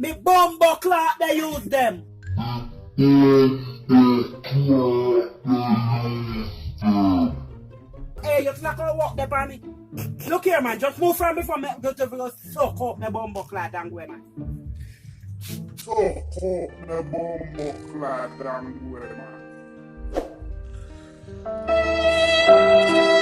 Me bumbo clock they use them. Hey, you're not gonna walk there, Barney. Look here, man. Just move from me for me. Just go suck up my bumbo clock and go, man. Suck up my bumbo clock and go, man.